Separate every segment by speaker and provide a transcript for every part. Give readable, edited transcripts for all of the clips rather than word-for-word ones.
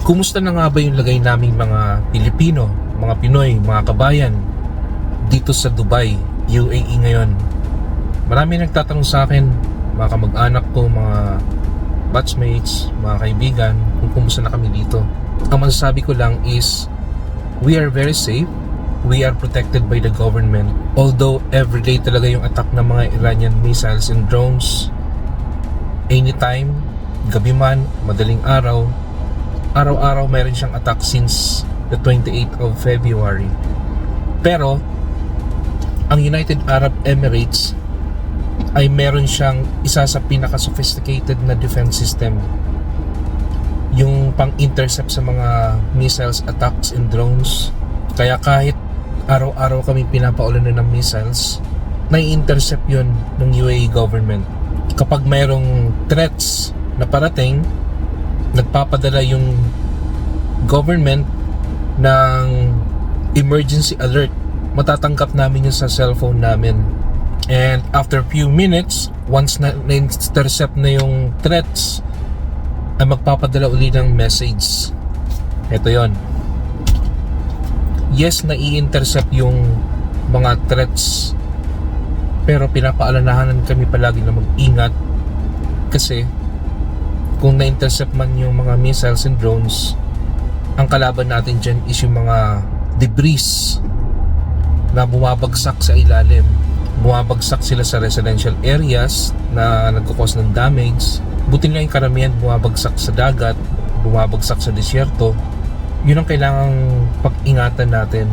Speaker 1: Kumusta na nga ba yung lagay naming mga Pilipino, mga Pinoy, mga kabayan dito sa Dubai, UAE ngayon? Marami nagtatanong sa akin, mga kamag-anak ko, mga batchmates, mga kaibigan, kung kumusta na kami dito. Ang masasabi ko lang is, we are very safe. We are protected by the government. Although everyday talaga yung attack ng mga Iranian missiles and drones, anytime, gabi man, madaling araw, araw-araw mayroon siyang attack since the 28th of February. Pero ang United Arab Emirates ay meron siyang isa sa pinaka-sophisticated na defense system, yung pang-intercept sa mga missiles, attacks and drones. Kaya kahit araw-araw kami pinapaulan ng missiles, nai-intercept yun ng UAE government. Kapag mayroong threats na parating, nagpapadala yung government ng emergency alert. Matatanggap namin yun sa cellphone namin. And after a few minutes, once na-intercept na yung threats, ay magpapadala uli ng message. Ito yon. Yes, nai-intercept yung mga threats, pero pinapaalalahanan kami palagi na mag-ingat kasi kung na-intercept man yung mga missiles and drones, ang kalaban natin dyan is yung mga debris na bumabagsak sa ilalim. Bumabagsak sila sa residential areas na nagkukos ng damage. Buti nga yung karamihan bumabagsak sa dagat, bumabagsak sa disyerto. Yun ang kailangang pag-ingatan natin,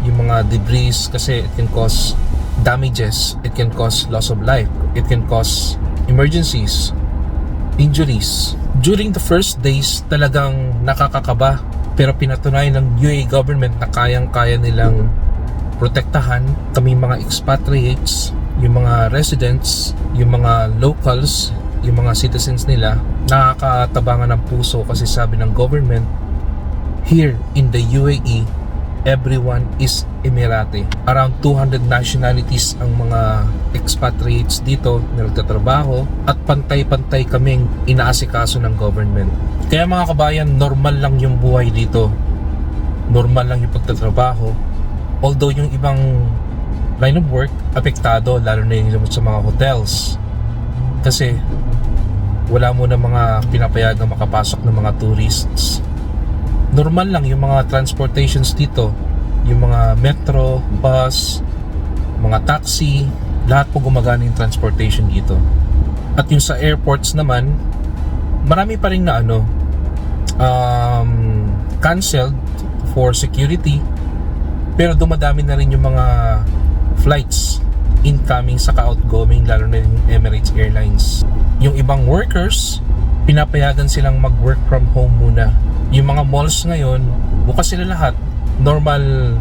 Speaker 1: yung mga debris, kasi it can cause damages, it can cause loss of life, it can cause emergencies, injuries. During the first days, talagang nakakakaba, pero pinatunayan ng UAE government na kayang-kaya nilang protektahan kami mga expatriates, yung mga residents, yung mga locals, yung mga citizens nila. Nakakatabangan ng puso kasi sabi ng government, here in the UAE, everyone is Emirati. Around 200 nationalities ang mga expatriates dito na nagtatrabaho at pantay-pantay kaming inaasikaso ng government. Kaya mga kabayan, normal lang yung buhay dito. Normal lang yung pagtatrabaho. Although yung ibang line of work, apektado, lalo na yung sa mga hotels. Kasi wala mo na mga pinapayagang makapasok ng mga tourists. Normal lang yung mga transportations dito, yung mga metro, bus, mga taxi, lahat po gumagana yung transportation dito. At yung sa airports naman, marami pa rin na canceled for security, pero dumadami na rin yung mga flights incoming saka outgoing, lalo na yung Emirates Airlines. Yung ibang workers, pinapayagan silang mag-work from home muna. Yung mga malls ngayon, bukas sila lahat. Normal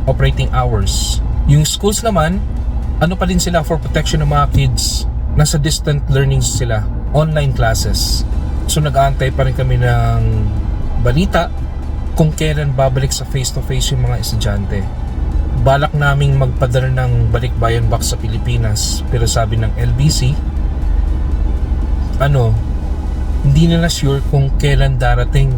Speaker 1: operating hours. Yung schools naman, pa din sila for protection ng mga kids. Nasa distant learning sila, online classes. So nag-aantay pa rin kami ng balita kung kailan babalik sa face-to-face yung mga estudyante. Balak naming magpadala ng balikbayan box sa Pilipinas, pero sabi ng LBC, hindi nila sure kung kailan darating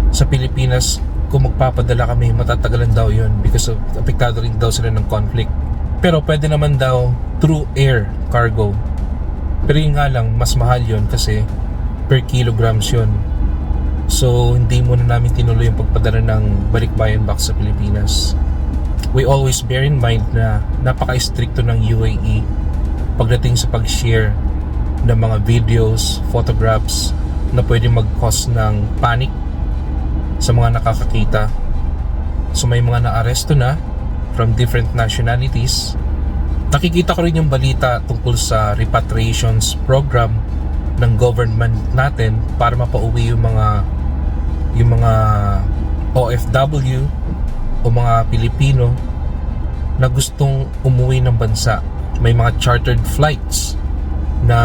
Speaker 1: sa Pilipinas. Kung magpapadala kami, matatagalan daw yun because of apektado rin daw sila ng conflict. Pero pwede naman daw through air cargo, pero yun nga lang, mas mahal yun kasi per kilograms yun. So hindi muna namin tinuloy yung pagpadala ng balikbayan box sa Pilipinas. We always bear in mind na napaka-stricto ng UAE pagdating sa pag-share ng mga videos, photographs na pwede mag-cause ng panic sa mga nakakakita. So may mga naaresto na from different nationalities. Nakikita ko rin yung balita tungkol sa repatriations program ng government natin para mapauwi yung mga OFW o mga Pilipino na gustong umuwi ng bansa. May mga chartered flights na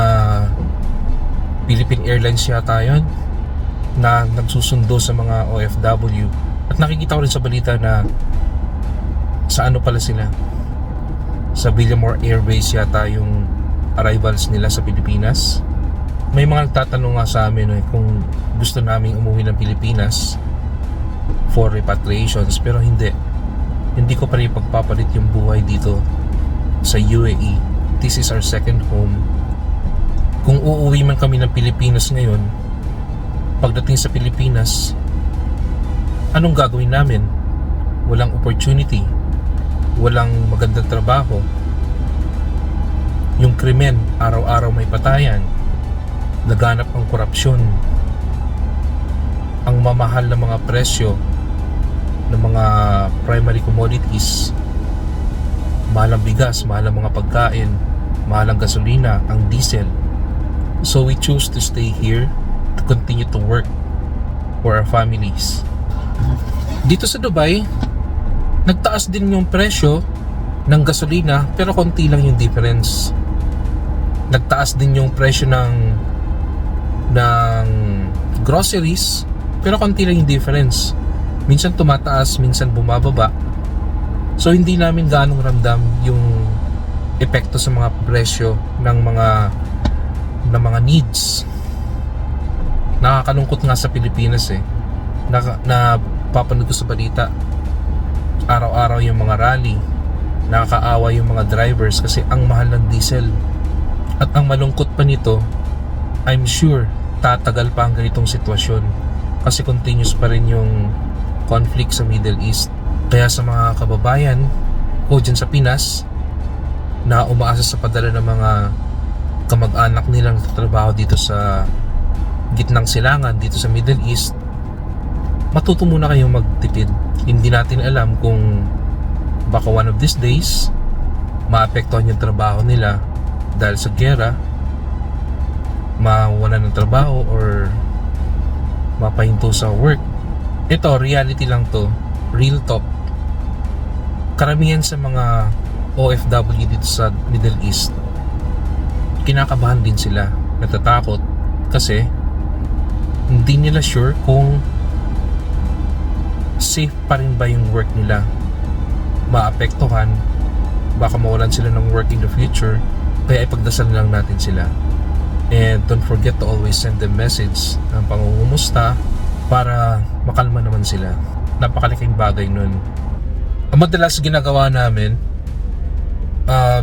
Speaker 1: Philippine Airlines yata yun na nagsusundo sa mga OFW. At nakikita ko rin sa balita na sa pala sila, sa Villamor Airways yata yung arrivals nila sa Pilipinas. May mga nagtatanong nga sa amin kung gusto naming umuwi ng Pilipinas for repatriations, pero hindi ko pa rin pagpapalit yung buhay dito sa UAE. This is our second home. Kung uuwi man kami ng Pilipinas ngayon, pagdating sa Pilipinas, anong gagawin namin? Walang opportunity, walang magandang trabaho, yung krimen araw-araw may patayan, laganap ang korupsyon, ang mamahal na mga presyo ng mga primary commodities, mahal ang bigas, mahal ang mga pagkain, mahal ang gasolina, ang diesel. So we choose to stay here to continue to work for our families. Dito sa Dubai, nagtaas din yung presyo ng gasolina pero konti lang yung difference. Nagtaas din yung presyo ng groceries pero konti lang yung difference. Minsan tumataas, minsan bumababa. So hindi namin gaanong ramdam yung epekto sa mga presyo ng mga needs. Nakakalungkot nga sa Pilipinas napapanood ko sa balita araw-araw yung mga rally, nakakaawa yung mga drivers kasi ang mahal ng diesel. At ang malungkot pa nito, I'm sure tatagal pa ang ganitong sitwasyon kasi continuous pa rin yung conflict sa Middle East. Kaya sa mga kababayan ko dyan sa Pinas na umaasa sa padala ng mga kamag-anak nilang trabaho dito sa gitnang silangan dito sa Middle East, matuto muna kayong magtipid. Hindi natin alam kung baka one of these days maapektuhan yung trabaho nila dahil sa giyera, mawalan ng trabaho or mapahinto sa work. Ito, reality lang to, real talk. Karamihan sa mga OFW dito sa Middle East, kinakabahan din sila, natatakot kasi hindi nila sure kung safe pa rin ba yung work nila. Maapektuhan, baka mawalan sila ng work in the future. Kaya ipagdasal lang natin sila. And don't forget to always send them message ng pangungumusta para makalma naman sila. Napakalaking bagay nun. Ang madalas ginagawa namin,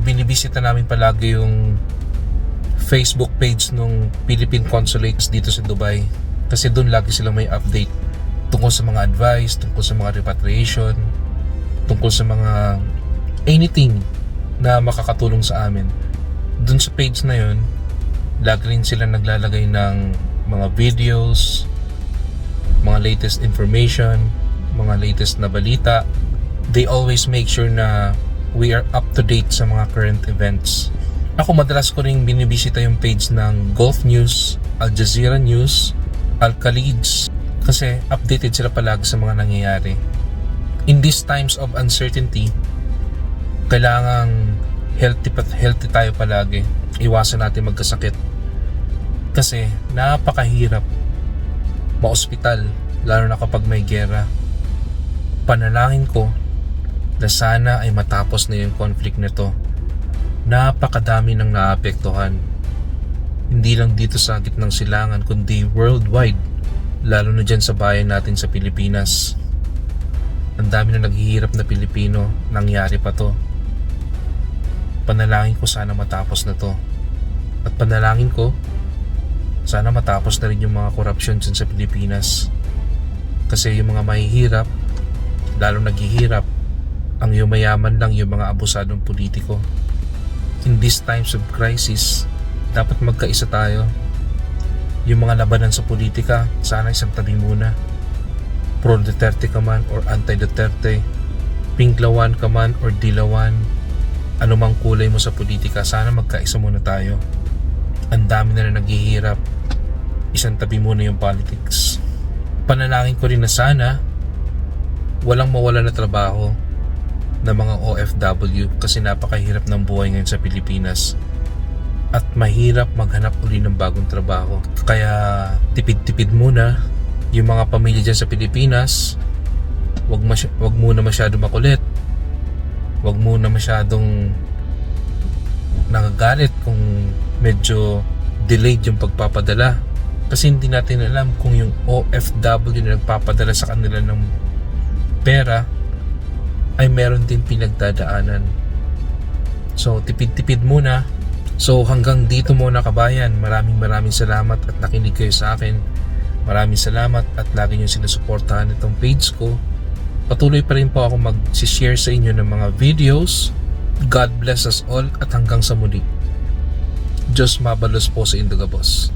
Speaker 1: binibisita namin palagi yung Facebook page ng Philippine Consulates dito sa Dubai kasi doon lagi silang may update tungkol sa mga advice, tungkol sa mga repatriation, tungkol sa mga anything na makakatulong sa amin. Doon sa page na yun, lagi rin sila naglalagay ng mga videos, mga latest information, mga latest na balita. They always make sure na we are up to date sa mga current events. Ako madalas ko rin binibisita yung page ng Gulf News, Al Jazeera News, Al Khaleej kasi updated sila palagi sa mga nangyayari. In these times of uncertainty, kailangang healthy tayo palagi. Iwasan natin magkasakit kasi napakahirap ma-ospital lalo na kapag may giyera. Panalangin ko na sana ay matapos na yung conflict nito. Napakadami nang naapektuhan, hindi lang dito sa gitnang silangan kundi worldwide, lalo na dyan sa bayan natin sa Pilipinas. Ang dami na naghihirap na Pilipino, nangyari pa to. Panalangin ko sana matapos na to. At panalangin ko sana matapos na rin yung mga korupsyon dyan sa Pilipinas. Kasi yung mga mahihirap, lalo naghihirap, ang yumayaman lang yung mga abusadong politiko. In these times of crisis, dapat magkaisa tayo. Yung mga labanan sa politika, sana isang tabi muna. Pro Duterte ka man or anti-Duterte, pinklawan ka man or dilawan, anumang kulay mo sa politika, sana magkaisa muna tayo. Ang dami na naghihirap, isang tabi muna yung politics. Panalangin ko rin na sana walang mawala na trabaho ng mga OFW kasi napakahirap ng buhay ngayon sa Pilipinas at mahirap maghanap uli ng bagong trabaho. Kaya tipid-tipid muna yung mga pamilya dyan sa Pilipinas. Wag muna masyadong makulit, wag muna masyadong nagagalit kung medyo delayed yung pagpapadala. Kasi hindi natin alam kung yung OFW na nagpapadala sa kanila ng pera ay meron din pinagdadaanan. So tipid-tipid muna. So hanggang dito muna kabayan. Maraming salamat at nakinig kayo sa akin. Maraming salamat at lagi nyo sinusuportahan itong page ko. Patuloy pa rin po ako mag-share sa inyo ng mga videos. God bless us all at hanggang sa muli. Diyos mabalos po sa Indogabos.